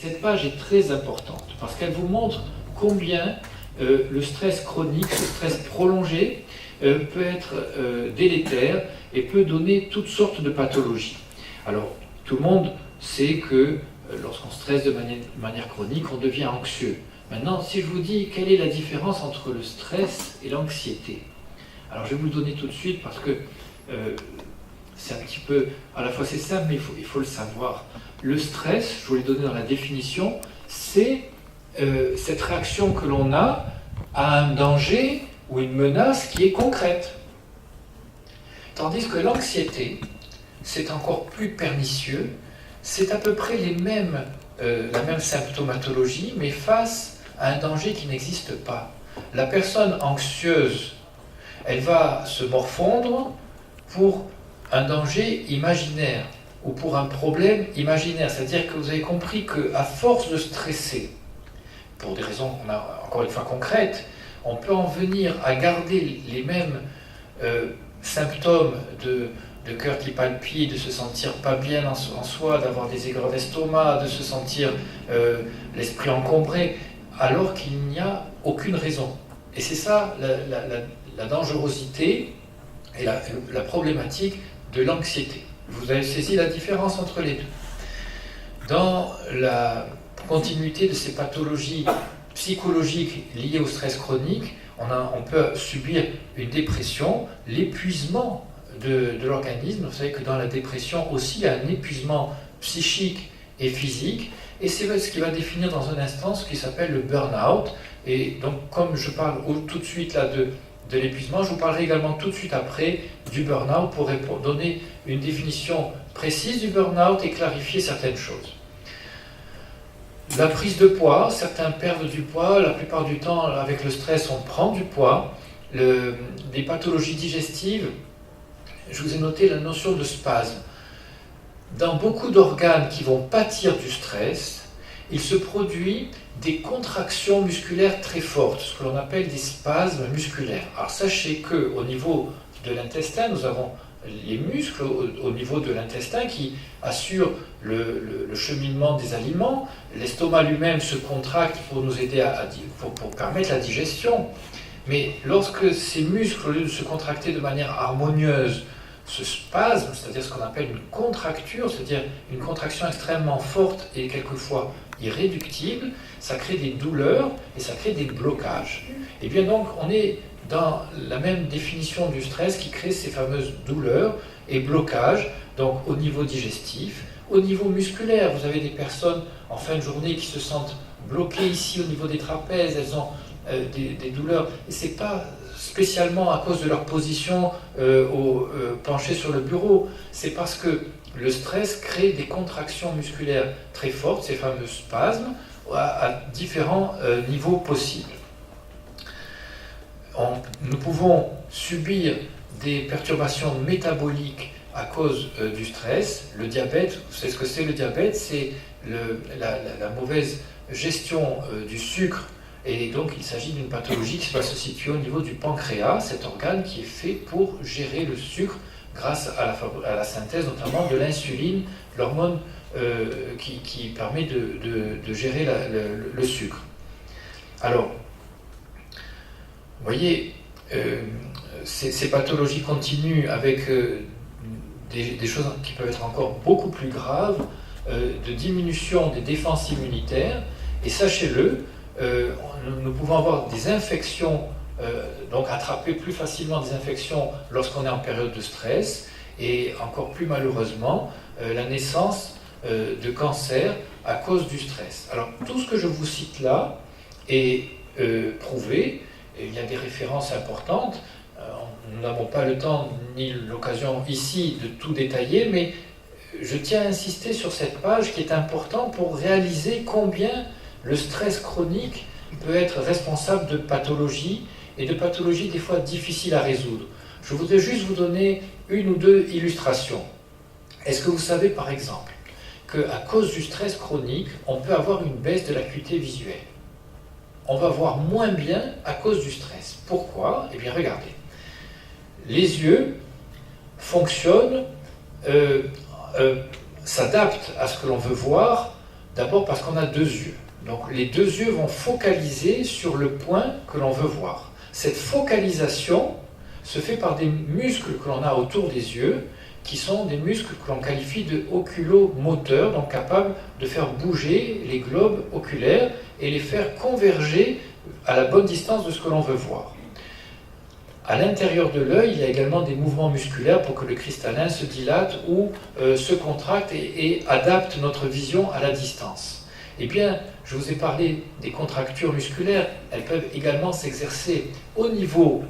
Cette page est très importante parce qu'elle vous montre combien le stress chronique, le stress prolongé, peut être délétère et peut donner toutes sortes de pathologies. Alors, tout le monde sait que lorsqu'on stresse de manière chronique, on devient anxieux. Maintenant, si je vous dis quelle est la différence entre le stress et l'anxiété, alors je vais vous le donner tout de suite parce que c'est un petit peu, à la fois c'est simple, mais il faut le savoir. Le stress, je vous l'ai donné dans la définition, c'est cette réaction que l'on a à un danger ou une menace qui est concrète. Tandis que l'anxiété, c'est encore plus pernicieux, c'est à peu près la même symptomatologie, mais face à un danger qui n'existe pas. La personne anxieuse, elle va se morfondre pour un danger imaginaire ou pour un problème imaginaire. C'est-à-dire que vous avez compris qu'à force de stresser, pour des raisons, encore une fois, concrètes, on peut en venir à garder les mêmes symptômes de cœur qui palpite, de se sentir pas bien en soi, d'avoir des aigreurs d'estomac, de se sentir l'esprit encombré, alors qu'il n'y a aucune raison. Et c'est ça la dangerosité et la problématique de l'anxiété. Vous avez saisi la différence entre les deux. Dans la continuité de ces pathologies psychologiques liées au stress chronique, on peut subir une dépression, l'épuisement de l'organisme. Vous savez que dans la dépression aussi, il y a un épuisement psychique et physique, et c'est ce qui va définir dans un instant ce qui s'appelle le burn-out. Et donc, comme je parle tout de suite là de l'épuisement, je vous parlerai également tout de suite après du burn-out pour donner une définition précise du burn-out et clarifier certaines choses. La prise de poids, certains perdent du poids, la plupart du temps avec le stress on prend du poids. Des pathologies digestives, je vous ai noté la notion de spasme. Dans beaucoup d'organes qui vont pâtir du stress, il se produit des contractions musculaires très fortes, ce que l'on appelle des spasmes musculaires. Alors sachez qu'au niveau de l'intestin, nous avons les muscles au niveau de l'intestin qui assurent le cheminement des aliments. L'estomac lui-même se contracte pour nous aider pour permettre la digestion. Mais lorsque ces muscles, au lieu de se contracter de manière harmonieuse, se spasment, c'est-à-dire ce qu'on appelle une contracture, c'est-à-dire une contraction extrêmement forte et quelquefois irréductible, ça crée des douleurs et ça crée des blocages. Et bien donc, on est dans la même définition du stress qui crée ces fameuses douleurs et blocages, donc au niveau digestif, au niveau musculaire. Vous avez des personnes en fin de journée qui se sentent bloquées ici au niveau des trapèzes, elles ont des douleurs, et ce n'est pas spécialement à cause de leur position penchée sur le bureau, c'est parce que le stress crée des contractions musculaires très fortes, ces fameux spasmes, à différents niveaux possibles. Nous pouvons subir des perturbations métaboliques à cause du stress. Le diabète, vous savez ce que c'est le diabète? C'est la mauvaise gestion du sucre. Et donc il s'agit d'une pathologie qui va se situer au niveau du pancréas, cet organe qui est fait pour gérer le sucre grâce à la synthèse notamment de l'insuline, l'hormone qui permet de gérer le sucre. Alors, vous voyez, ces pathologies continuent avec des choses qui peuvent être encore beaucoup plus graves, de diminution des défenses immunitaires, et sachez-le, nous pouvons avoir des infections, donc attraper plus facilement des infections lorsqu'on est en période de stress, et encore plus malheureusement, la naissance de cancer à cause du stress. Alors tout ce que je vous cite là est prouvé, il y a des références importantes, nous n'avons pas le temps ni l'occasion ici de tout détailler, mais je tiens à insister sur cette page qui est importante pour réaliser combien le stress chronique peut être responsable de pathologies, et de pathologies des fois difficiles à résoudre. Je voudrais juste vous donner une ou deux illustrations. Est-ce que vous savez par exemple qu'à cause du stress chronique, on peut avoir une baisse de l'acuité visuelle? On va voir moins bien à cause du stress. Pourquoi? Eh bien regardez. Les yeux fonctionnent, s'adaptent à ce que l'on veut voir D'abord parce qu'on a deux yeux. Donc les deux yeux vont focaliser sur le point que l'on veut voir. Cette focalisation se fait par des muscles que l'on a autour des yeux, qui sont des muscles que l'on qualifie de oculomoteurs, donc capables de faire bouger les globes oculaires et les faire converger à la bonne distance de ce que l'on veut voir. À l'intérieur de l'œil, il y a également des mouvements musculaires pour que le cristallin se dilate ou se contracte et adapte notre vision à la distance. Eh bien, je vous ai parlé des contractures musculaires, elles peuvent également s'exercer au niveau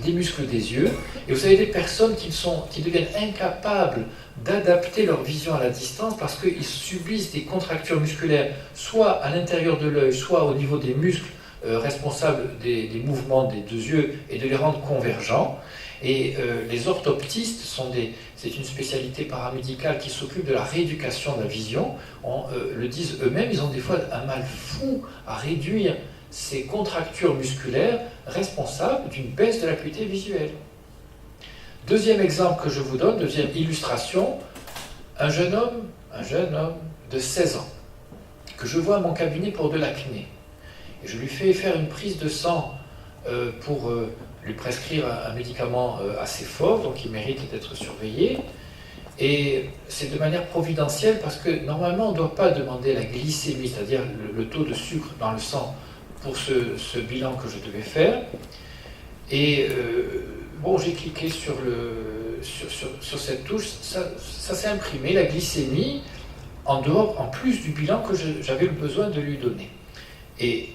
des muscles des yeux, et vous avez des personnes qui deviennent incapables d'adapter leur vision à la distance parce qu'ils subissent des contractures musculaires, soit à l'intérieur de l'œil, soit au niveau des muscles responsables des mouvements des deux yeux, et de les rendre convergents. Et les orthoptistes c'est une spécialité paramédicale qui s'occupe de la rééducation de la vision. On le disent eux-mêmes, ils ont des fois un mal fou à réduire ces contractures musculaires responsables d'une baisse de l'acuité visuelle. Deuxième exemple que je vous donne, deuxième illustration, un jeune homme de 16 ans, que je vois à mon cabinet pour de l'acné. Et je lui fais faire une prise de sang pour lui prescrire un médicament assez fort, donc il mérite d'être surveillé. Et c'est de manière providentielle parce que normalement on ne doit pas demander la glycémie, c'est-à-dire le taux de sucre dans le sang pour ce bilan que je devais faire. Et bon, j'ai cliqué sur cette touche, ça s'est imprimé, la glycémie, en plus du bilan que j'avais le besoin de lui donner. Et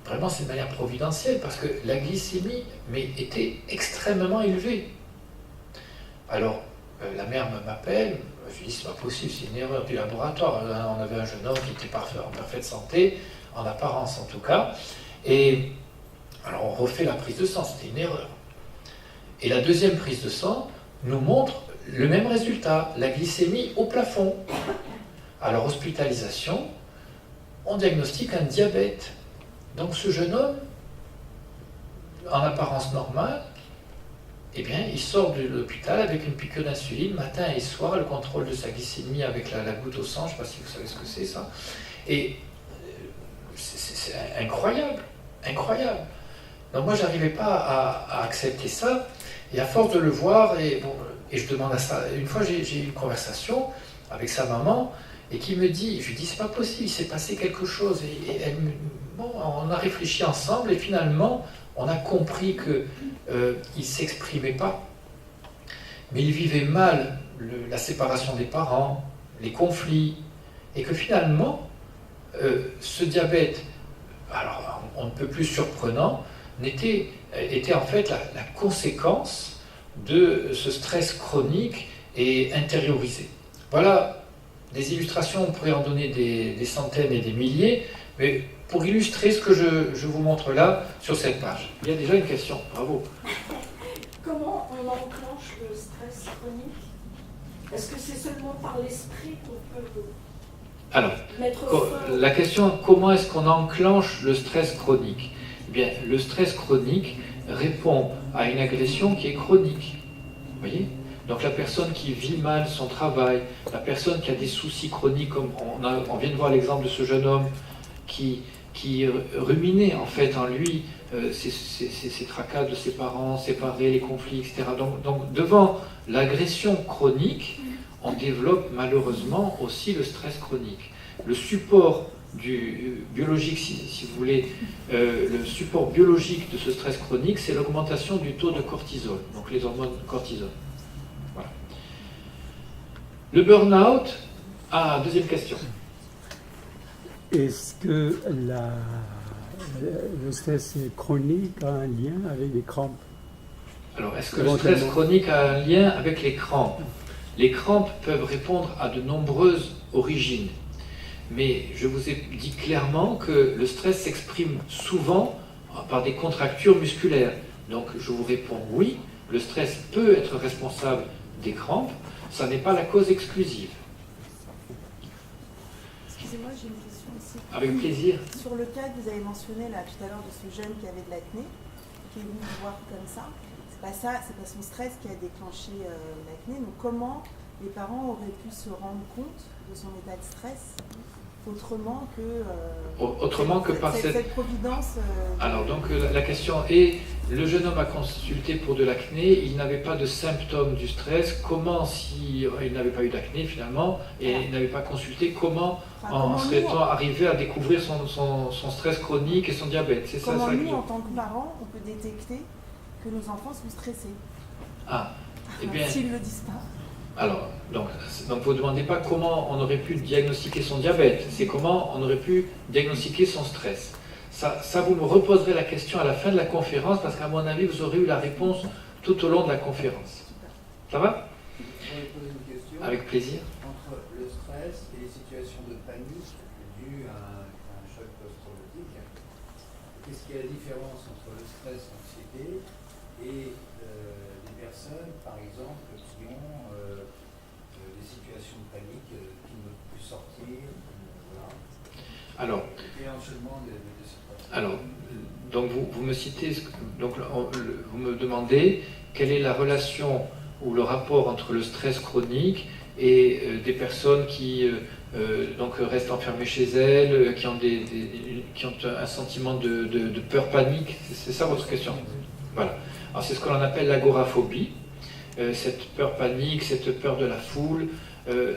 vraiment, c'est de manière providentielle, parce que la glycémie était extrêmement élevée. Alors, la mère m'appelle, je lui dis, c'est pas possible, c'est une erreur du laboratoire. On avait un jeune homme qui était en parfaite santé, en apparence en tout cas, et alors on refait la prise de sang, c'était une erreur. Et la deuxième prise de sang nous montre le même résultat, la glycémie au plafond. Alors, hospitalisation, on diagnostique un diabète. Donc ce jeune homme, en apparence normale, eh bien, il sort de l'hôpital avec une piqûre d'insuline, matin et soir, le contrôle de sa glycémie avec la goutte au sang, je ne sais pas si vous savez ce que c'est ça. Et c'est incroyable, incroyable. Donc moi, je n'arrivais pas à accepter ça, et à force de le voir, et je demande à ça, une fois j'ai eu une conversation avec sa maman, et qui me dit, je lui dis, c'est pas possible, il s'est passé quelque chose, et elle me bon, on a réfléchi ensemble et finalement, on a compris qu'il ne s'exprimait pas. Mais il vivait mal la séparation des parents, les conflits, et que finalement, ce diabète, alors on ne peut plus surprenant, était en fait la conséquence de ce stress chronique et intériorisé. Voilà des illustrations, on pourrait en donner des centaines et des milliers, mais pour illustrer ce que je vous montre là, sur cette page. Il y a déjà une question, bravo. Comment on enclenche le stress chronique? Est-ce que c'est seulement par l'esprit qu'on peut mettre fin? La question, comment est-ce qu'on enclenche le stress chronique? Eh bien, le stress chronique répond à une agression qui est chronique. Vous voyez? Donc la personne qui vit mal son travail, la personne qui a des soucis chroniques, comme on vient de voir l'exemple de ce jeune homme qui ruminait en fait en lui ses tracas de ses parents, séparés, les conflits, etc. Donc devant l'agression chronique, on développe malheureusement aussi le stress chronique. Le support biologique, si vous voulez, le support biologique de ce stress chronique, c'est l'augmentation du taux de cortisol, donc les hormones cortisol. Voilà. Le burn-out. Ah, deuxième question. Est-ce que le stress chronique a un lien avec les crampes? Alors, est-ce que le stress chronique a un lien avec les crampes? Les crampes peuvent répondre à de nombreuses origines. Mais je vous ai dit clairement que le stress s'exprime souvent par des contractures musculaires. Donc, je vous réponds oui, le stress peut être responsable des crampes, ça n'est pas la cause exclusive. Excusez-moi, j'ai une question aussi. Avec plaisir. Sur le cas que vous avez mentionné là tout à l'heure de ce jeune qui avait de l'acné, qui est venu vous voir comme ça, c'est pas son stress qui a déclenché l'acné. Donc comment les parents auraient pu se rendre compte de son état de stress autrement que, par cette providence. Alors donc la question est, le jeune homme a consulté pour de l'acné, il n'avait pas de symptômes du stress, comment si il n'avait pas eu d'acné finalement, et il n'avait pas consulté, comment en serait-on arrivé à découvrir son stress chronique et son diabète? C'est ça, comment nous, en tant que parents, on peut détecter que nos enfants sont stressés? Ah, eh bien... S'ils ne le disent pas. Alors, donc vous ne demandez pas comment on aurait pu diagnostiquer son diabète, c'est comment on aurait pu diagnostiquer son stress. Ça, vous me reposerez la question à la fin de la conférence, parce qu'à mon avis, vous aurez eu la réponse tout au long de la conférence. Ça va? Je voudrais poser une question. Avec plaisir. Entre le stress et les situations de panique dues à un choc post-traumatique, qu'est-ce qu'il y a la différence entre le stress et l'anxiété et des personnes, par exemple, qui ont des situations de panique qui ne peuvent plus sortir, voilà. Alors, donc vous me citez, donc vous me demandez quelle est la relation ou le rapport entre le stress chronique et des personnes qui donc restent enfermées chez elles, qui ont un sentiment de peur panique. C'est ça votre question? Voilà. Alors c'est ce qu'on appelle l'agoraphobie, cette peur panique, cette peur de la foule.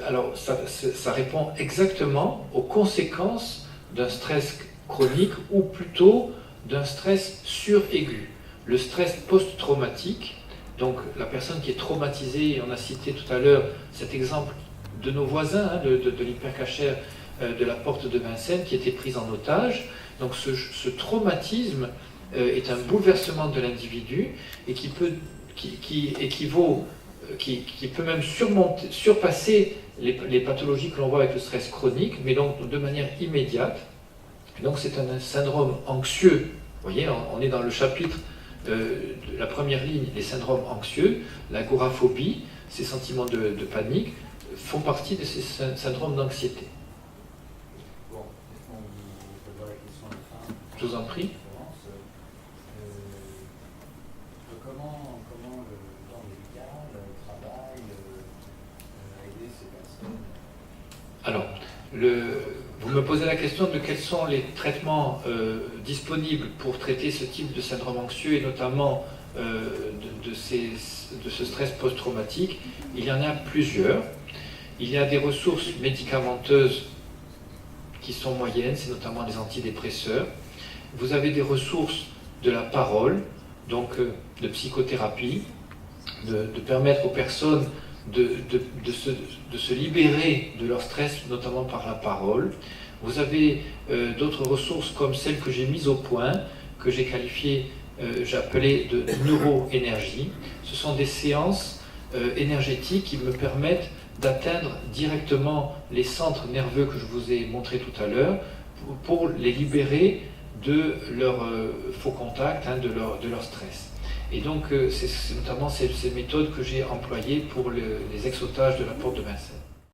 Alors ça répond exactement aux conséquences d'un stress chronique ou plutôt d'un stress suraigu. Le stress post-traumatique, donc la personne qui est traumatisée, on a cité tout à l'heure cet exemple de nos voisins, de l'hypercachère de la porte de Vincennes qui était prise en otage. Donc ce traumatisme est un bouleversement de l'individu et qui peut même surpasser les pathologies que l'on voit avec le stress chronique, mais donc de manière immédiate. Donc c'est un syndrome anxieux. Vous voyez, on est dans le chapitre de la première ligne, les syndromes anxieux. L'agoraphobie, ces sentiments de panique, font partie de ces syndromes d'anxiété. Bon, on peut voir la question de fin. Je vous en prie. Comment le temps médical, le travail, aider ces personnes? Alors, vous me posez la question de quels sont les traitements disponibles pour traiter ce type de syndrome anxieux et notamment de ce stress post-traumatique. Il y en a plusieurs. Il y a des ressources médicamenteuses qui sont moyennes, c'est notamment des antidépresseurs. Vous avez des ressources de la parole, donc de psychothérapie, de permettre aux personnes de se libérer de leur stress, notamment par la parole. Vous avez d'autres ressources comme celles que j'ai mises au point, que j'ai qualifiées, j'ai appelé de neuroénergie. Ce sont des séances énergétiques qui me permettent d'atteindre directement les centres nerveux que je vous ai montrés tout à l'heure pour les libérer de leur faux contact, de leur stress. Et donc c'est notamment ces méthodes que j'ai employées pour les exhautages de la porte de Vincennes.